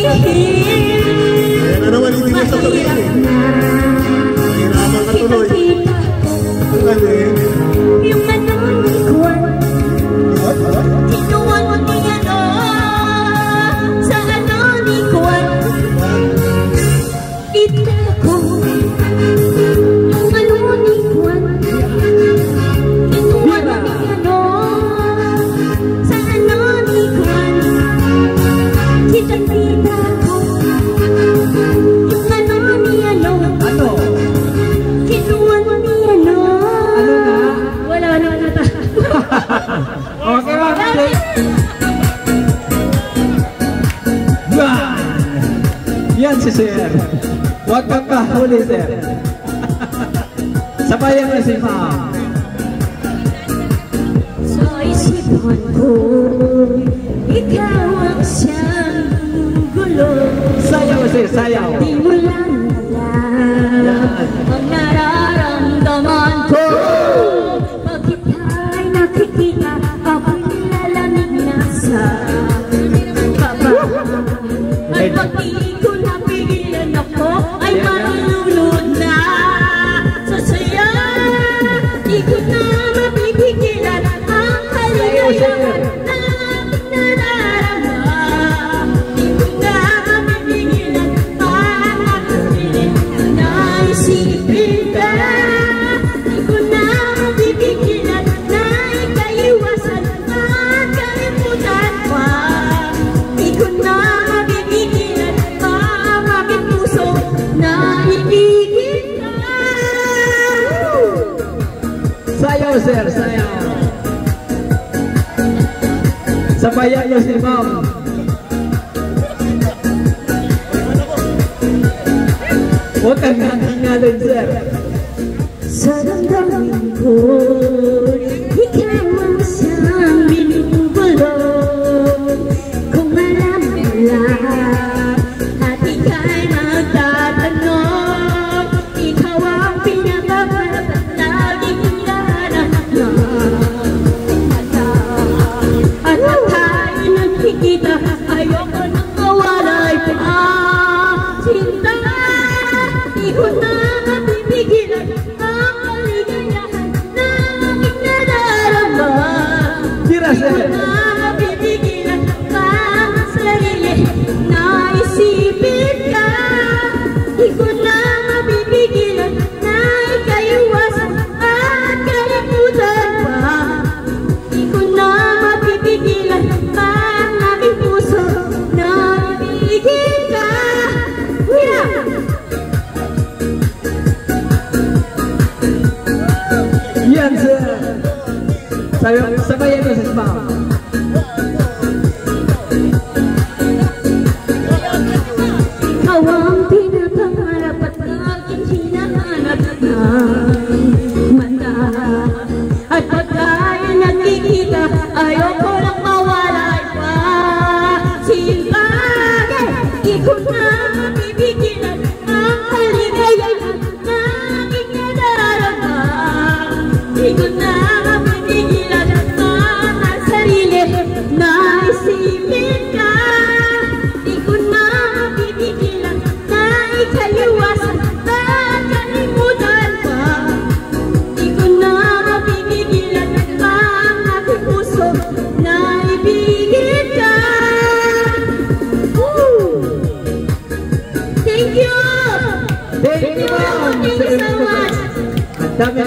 Kaya na naman hindi ka sasabihin eh. Mahirapan ka tuloy. Ang galing. Yung manunikuan kinuwan mo niya no sa manunikuan ito ko yung manunikuan kinuwan mo niya no sa manunikuan kita-kita ko yung manuniya no kinuwan mo niya no wala ta. Okay, okay. Yan si Sir. Huwag kang kahuli, Sir. Sabayan na si Ma'am. Sa isipan ko, ikaw ang siyang gulo. Sayaw, Sir, sayaw. Di mo lang alam ang nararamdaman ko. Bakit tayo nakikita ako'y nilalamig na sa baba. At pag di ko napigilan ako ay malulunod na sa saya. Di ko na mapipigilan ang kaligayahan na aking nadarama. Di ko na mapipigilan ang aking pilit na isipin ka. Di ko na mapipigilan na ikaiwasan at kalimutan pa. Di ko na mapipigilan ang aking puso na ibigin ka. Sayaw, Sir, sayaw. Sabayan niyo si Ma'am. Huwag kang nangangalan, Sir. Sa damdamin ko, ikaw ang siyang binubulong. Kung alam mo lang, at ika'y magtatanong, ikaw ang pinakaparapat na dinalanan. At pag tayo nagkikita, ayoko nang mawalay pa. Sinta, di ko na mapipigilan ang kaligayahan na aking nadarama. Tira, Di ko Sir. na mapipigilan ang sarili na isipin ka. Di ko na mapipigilan na ikaiwasan at kalimutan pa. Di ko na mapipigilan ang aking puso na ibigin ka. Yeah! Yan, Sir. Sabayan niyo si Ma'am. Ikaw ang pinapangarap at aking hinahanap ng mata. At pag tayo nagkikita, ayoko lang mawalay pa. Sipagay, di ko na mapipigilan ang kaligayahan na aking nadarama. Di ko na mapipigilan ang sarili na isipin ka. Di ko na mapipigilan na ikaiwasan at kalimutan pa. Di ko na mapipigilan ang aking puso na ibigin ka. Woo! Thank you! Thank you, Ma'am. Thank you so much! Ang dami